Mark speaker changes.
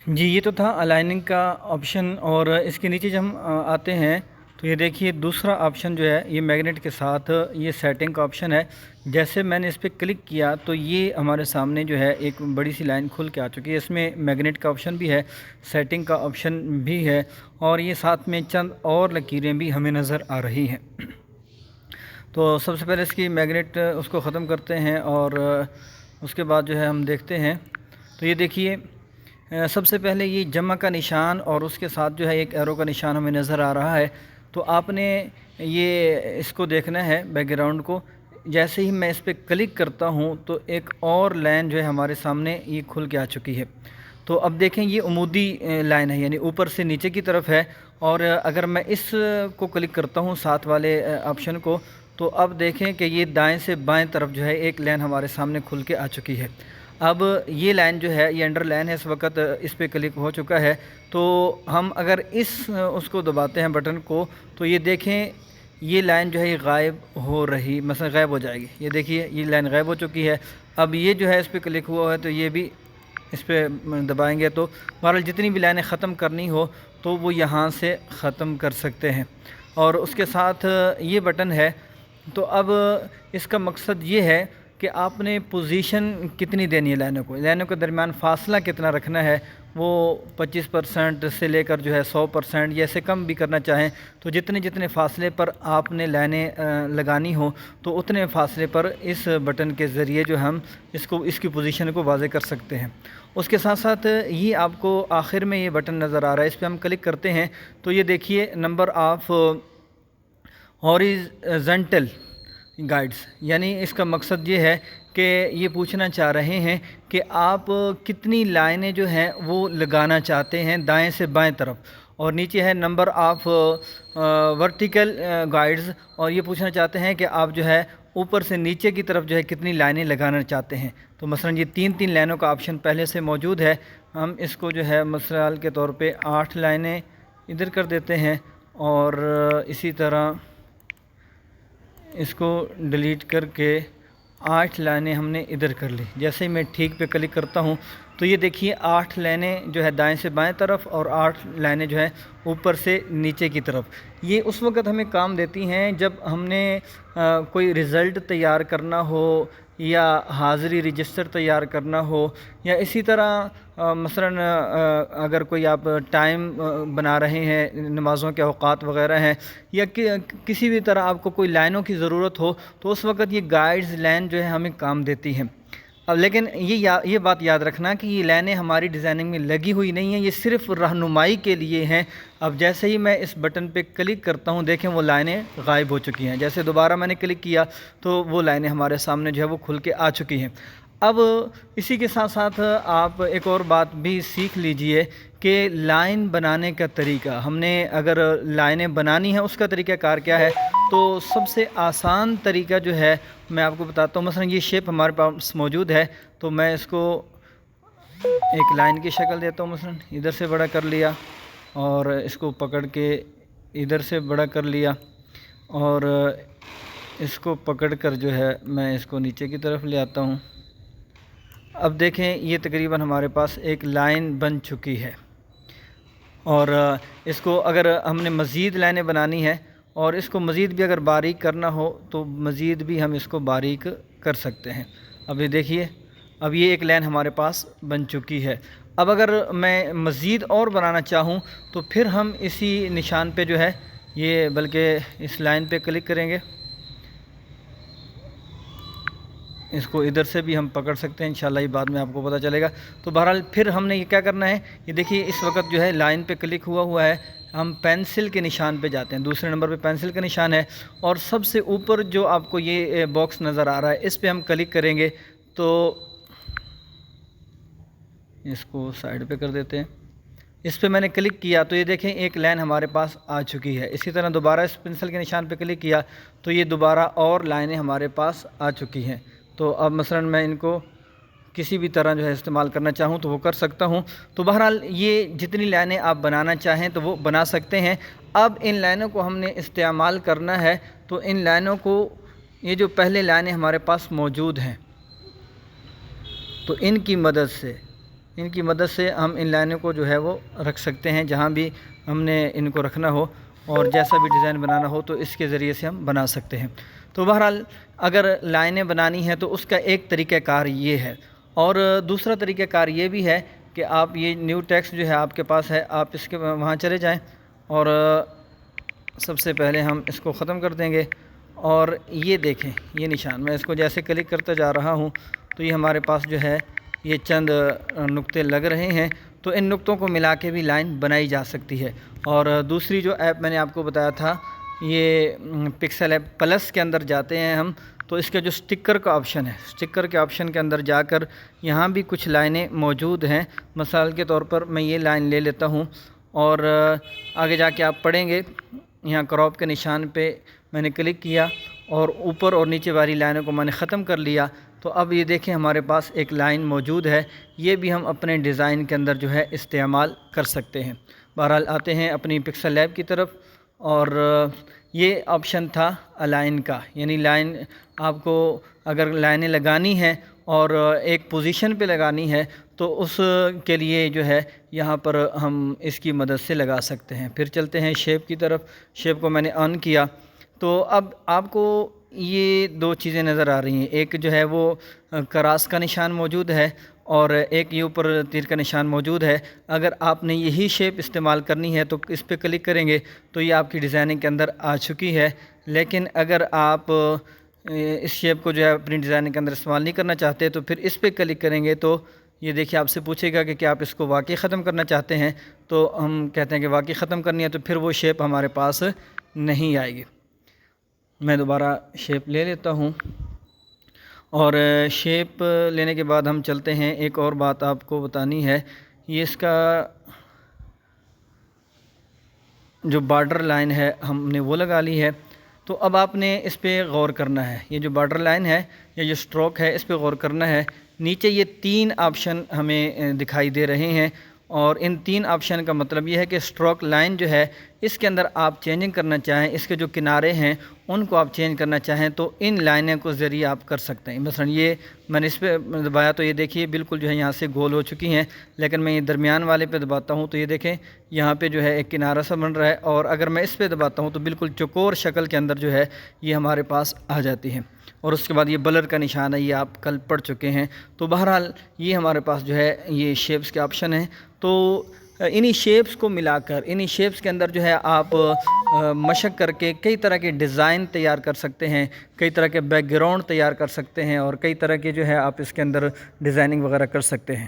Speaker 1: جی یہ تو تھا الائننگ کا آپشن، اور اس کے نیچے جب ہم آتے ہیں تو یہ دیکھیے دوسرا آپشن جو ہے یہ میگنیٹ کے ساتھ یہ سیٹنگ کا آپشن ہے۔ جیسے میں نے اس پہ کلک کیا تو یہ ہمارے سامنے جو ہے ایک بڑی سی لائن کھل کے آ چکی ہے۔ اس میں میگنیٹ کا آپشن بھی ہے، سیٹنگ کا آپشن بھی ہے، اور یہ ساتھ میں چند اور لکیریں بھی ہمیں نظر آ رہی ہیں۔ تو سب سے پہلے اس کی میگنیٹ اس کو ختم کرتے ہیں، اور اس کے بعد جو ہے ہم دیکھتے ہیں تو یہ دیکھیے سب سے پہلے یہ جمع کا نشان اور اس کے ساتھ جو ہے ایک ایرو کا نشان ہمیں نظر آ رہا ہے۔ تو آپ نے یہ اس کو دیکھنا ہے بیک گراؤنڈ کو۔ جیسے ہی میں اس پہ کلک کرتا ہوں تو ایک اور لائن جو ہے ہمارے سامنے یہ کھل کے آ چکی ہے۔ تو اب دیکھیں یہ عمودی لائن ہے، یعنی اوپر سے نیچے کی طرف ہے، اور اگر میں اس کو کلک کرتا ہوں ساتھ والے آپشن کو تو اب دیکھیں کہ یہ دائیں سے بائیں طرف جو ہے ایک لائن ہمارے سامنے کھل کے آ چکی ہے۔ اب یہ لائن جو ہے یہ انڈر لائن ہے، اس وقت اس پہ کلک ہو چکا ہے۔ تو ہم اگر اس کو دباتے ہیں بٹن کو تو یہ دیکھیں یہ لائن جو ہے یہ غائب ہو رہی، مثلا غائب ہو جائے گی۔ یہ دیکھیے یہ لائن غائب ہو چکی ہے۔ اب یہ جو ہے اس پہ کلک ہوا ہے تو یہ بھی اس پہ دبائیں گے تو بہرحال جتنی بھی لائنیں ختم کرنی ہو تو وہ یہاں سے ختم کر سکتے ہیں۔ اور اس کے ساتھ یہ بٹن ہے۔ تو اب اس کا مقصد یہ ہے کہ آپ نے پوزیشن کتنی دینی ہے لائنوں کے درمیان فاصلہ کتنا رکھنا ہے، وہ 25% سے لے کر جو ہے 100% یا اسے کم بھی کرنا چاہیں تو جتنے فاصلے پر آپ نے لائنیں لگانی ہوں تو اتنے فاصلے پر اس بٹن کے ذریعے جو ہم اس کی پوزیشن کو واضح کر سکتے ہیں۔ اس کے ساتھ ساتھ یہ آپ کو آخر میں یہ بٹن نظر آ رہا ہے، اس پہ ہم کلک کرتے ہیں تو یہ دیکھیے نمبر آف ہاریزنٹل گائیڈز، یعنی اس کا مقصد یہ ہے کہ یہ پوچھنا چاہ رہے ہیں کہ آپ کتنی لائنیں جو ہیں وہ لگانا چاہتے ہیں دائیں سے بائیں طرف، اور نیچے ہے نمبر آف ورٹیکل گائیڈز، اور یہ پوچھنا چاہتے ہیں کہ آپ جو ہے اوپر سے نیچے کی طرف جو ہے کتنی لائنیں لگانا چاہتے ہیں۔ تو مثلا یہ تین لائنوں کا آپشن پہلے سے موجود ہے، ہم اس کو جو ہے مثال کے طور پہ 8 لائنیں ادھر کر دیتے ہیں، اور اسی طرح اس کو ڈیلیٹ کر کے 8 لائنیں ہم نے ادھر کر لی۔ جیسے ہی میں ٹھیک پہ کلک کرتا ہوں تو یہ دیکھیے 8 لائنیں جو ہے دائیں سے بائیں طرف اور 8 لائنیں جو ہیں اوپر سے نیچے کی طرف۔ یہ اس وقت ہمیں کام دیتی ہیں جب ہم نے کوئی رزلٹ تیار کرنا ہو، یا حاضری رجسٹر تیار کرنا ہو، یا اسی طرح مثلا اگر کوئی آپ ٹائم بنا رہے ہیں، نمازوں کے اوقات وغیرہ ہیں، یا کسی بھی طرح آپ کو کوئی لائنوں کی ضرورت ہو تو اس وقت یہ گائیڈز لائن جو ہے ہمیں کام دیتی ہیں۔ اب لیکن یہ بات یاد رکھنا کہ یہ لائنیں ہماری ڈیزائننگ میں لگی ہوئی نہیں ہیں، یہ صرف رہنمائی کے لیے ہیں۔ اب جیسے ہی میں اس بٹن پہ کلک کرتا ہوں دیکھیں وہ لائنیں غائب ہو چکی ہیں، جیسے دوبارہ میں نے کلک کیا تو وہ لائنیں ہمارے سامنے جو ہے وہ کھل کے آ چکی ہیں۔ اب اسی کے ساتھ ساتھ آپ ایک اور بات بھی سیکھ لیجئے کہ لائن بنانے کا طریقہ، ہم نے اگر لائنیں بنانی ہیں اس کا طریقہ کار کیا ہے، تو سب سے آسان طریقہ جو ہے میں آپ کو بتاتا ہوں۔ مثلا یہ شیپ ہمارے پاس موجود ہے تو میں اس کو ایک لائن کی شکل دیتا ہوں، مثلا ادھر سے بڑا کر لیا، اور اس کو پکڑ کے ادھر سے بڑا کر لیا، اور اس کو پکڑ کر جو ہے میں اس کو نیچے کی طرف لے آتا ہوں۔ اب دیکھیں یہ تقریباً ہمارے پاس ایک لائن بن چکی ہے، اور اس کو اگر ہم نے مزید لائنیں بنانی ہے اور اس کو مزید بھی اگر باریک کرنا ہو تو مزید بھی ہم اس کو باریک کر سکتے ہیں۔ اب یہ دیکھیے اب یہ ایک لائن ہمارے پاس بن چکی ہے۔ اب اگر میں مزید اور بنانا چاہوں تو پھر ہم اسی نشان پہ جو ہے یہ بلکہ اس لائن پہ کلک کریں گے، اس کو ادھر سے بھی ہم پکڑ سکتے ہیں، انشاءاللہ یہ بعد میں آپ کو پتہ چلے گا۔ تو بہرحال پھر ہم نے یہ کیا کرنا ہے، یہ دیکھیے اس وقت جو ہے لائن پہ کلک ہوا ہے، ہم پینسل کے نشان پہ جاتے ہیں، دوسرے نمبر پہ پینسل کا نشان ہے، اور سب سے اوپر جو آپ کو یہ باکس نظر آ رہا ہے اس پہ ہم کلک کریں گے تو اس کو سائڈ پہ کر دیتے ہیں۔ اس پہ میں نے کلک کیا تو یہ دیکھیں ایک لائن ہمارے پاس آ چکی ہے۔ اسی طرح دوبارہ اس پینسل کے نشان پہ کلک کیا تو یہ دوبارہ اور لائنیں ہمارے پاس آ چکی ہیں۔ تو اب مثلا میں ان کو کسی بھی طرح جو ہے استعمال کرنا چاہوں تو وہ کر سکتا ہوں۔ تو بہرحال یہ جتنی لائنیں آپ بنانا چاہیں تو وہ بنا سکتے ہیں۔ اب ان لائنوں کو ہم نے استعمال کرنا ہے، تو ان لائنوں کو یہ جو پہلے لائنیں ہمارے پاس موجود ہیں تو ان کی مدد سے ان کی مدد سے ہم ان لائنوں کو جو ہے وہ رکھ سکتے ہیں جہاں بھی ہم نے ان کو رکھنا ہو، اور جیسا بھی ڈیزائن بنانا ہو تو اس کے ذریعے سے ہم بنا سکتے ہیں۔ تو بہرحال اگر لائنیں بنانی ہیں تو اس کا ایک طریقہ کار یہ ہے، اور دوسرا طریقہ کار یہ بھی ہے کہ آپ یہ نیو ٹیکسٹ جو ہے آپ کے پاس ہے، آپ اس کے وہاں چلے جائیں، اور سب سے پہلے ہم اس کو ختم کر دیں گے، اور یہ دیکھیں یہ نشان، میں اس کو جیسے کلک کرتا جا رہا ہوں تو یہ ہمارے پاس جو ہے یہ چند نقطے لگ رہے ہیں، تو ان نقطوں کو ملا کے بھی لائن بنائی جا سکتی ہے۔ اور دوسری جو ایپ میں نے آپ کو بتایا تھا، یہ پکسل ایپ پلس کے اندر جاتے ہیں ہم، تو اس کا جو سٹکر کا آپشن ہے، سٹکر کے آپشن کے اندر جا کر یہاں بھی کچھ لائنیں موجود ہیں۔ مثال کے طور پر میں یہ لائن لے لیتا ہوں، اور آگے جا کے آپ پڑھیں گے، یہاں کراپ کے نشان پہ میں نے کلک کیا اور اوپر اور نیچے والی لائنوں کو میں نے ختم کر لیا، تو اب یہ دیکھیں ہمارے پاس ایک لائن موجود ہے، یہ بھی ہم اپنے ڈیزائن کے اندر جو ہے استعمال کر سکتے ہیں۔ بہرحال آتے ہیں اپنی پکسل لیب کی طرف، اور یہ آپشن تھا الائن کا، یعنی لائن آپ کو اگر لائنیں لگانی ہیں اور ایک پوزیشن پہ لگانی ہے تو اس کے لیے جو ہے یہاں پر ہم اس کی مدد سے لگا سکتے ہیں۔ پھر چلتے ہیں شیپ کی طرف، شیپ کو میں نے آن کیا تو اب آپ کو یہ دو چیزیں نظر آ رہی ہیں، ایک جو ہے وہ کراس کا نشان موجود ہے، اور ایک یہ اوپر تیر کا نشان موجود ہے۔ اگر آپ نے یہی شیپ استعمال کرنی ہے تو اس پہ کلک کریں گے تو یہ آپ کی ڈیزائننگ کے اندر آ چکی ہے، لیکن اگر آپ اس شیپ کو جو ہے اپنی ڈیزائننگ کے اندر استعمال نہیں کرنا چاہتے تو پھر اس پہ کلک کریں گے تو یہ دیکھیے آپ سے پوچھے گا کہ کیا آپ اس کو واقعی ختم کرنا چاہتے ہیں، تو ہم کہتے ہیں کہ واقعی ختم کرنی ہے، تو پھر وہ شیپ ہمارے پاس نہیں آئے گی۔ میں دوبارہ شیپ لے لیتا ہوں، اور شیپ لینے کے بعد ہم چلتے ہیں، ایک اور بات آپ کو بتانی ہے، یہ اس کا جو بارڈر لائن ہے ہم نے وہ لگا لی ہے، تو اب آپ نے اس پہ غور کرنا ہے، یہ جو بارڈر لائن ہے یا جو سٹروک ہے اس پہ غور کرنا ہے۔ نیچے یہ تین آپشن ہمیں دکھائی دے رہے ہیں، اور ان تین آپشن کا مطلب یہ ہے کہ سٹروک لائن جو ہے اس کے اندر آپ چینجنگ کرنا چاہیں، اس کے جو کنارے ہیں ان کو آپ چینج کرنا چاہیں تو ان لائنوں کو ذریعے آپ کر سکتے ہیں۔ مثلا یہ میں نے اس پہ دبایا تو یہ دیکھیے بالکل جو ہے یہاں سے گول ہو چکی ہیں، لیکن میں یہ درمیان والے پہ دباتا ہوں تو یہ دیکھیں یہاں پہ جو ہے ایک کنارہ سا بن رہا ہے، اور اگر میں اس پہ دباتا ہوں تو بالکل چوکور شکل کے اندر جو ہے یہ ہمارے پاس آ جاتی ہے۔ اور اس کے بعد یہ بلر کا نشان ہے، یہ آپ کل پڑھ چکے ہیں۔ تو بہرحال یہ ہمارے پاس جو ہے یہ شیپس کے آپشن ہیں، تو انہی شیپس کو ملا کر انہی شیپس کے اندر جو ہے آپ مشق کر کے کئی طرح کے ڈیزائن تیار کر سکتے ہیں، کئی طرح کے بیک گراؤنڈ تیار کر سکتے ہیں، اور کئی طرح کے جو ہے آپ اس کے اندر ڈیزائننگ وغیرہ کر سکتے ہیں۔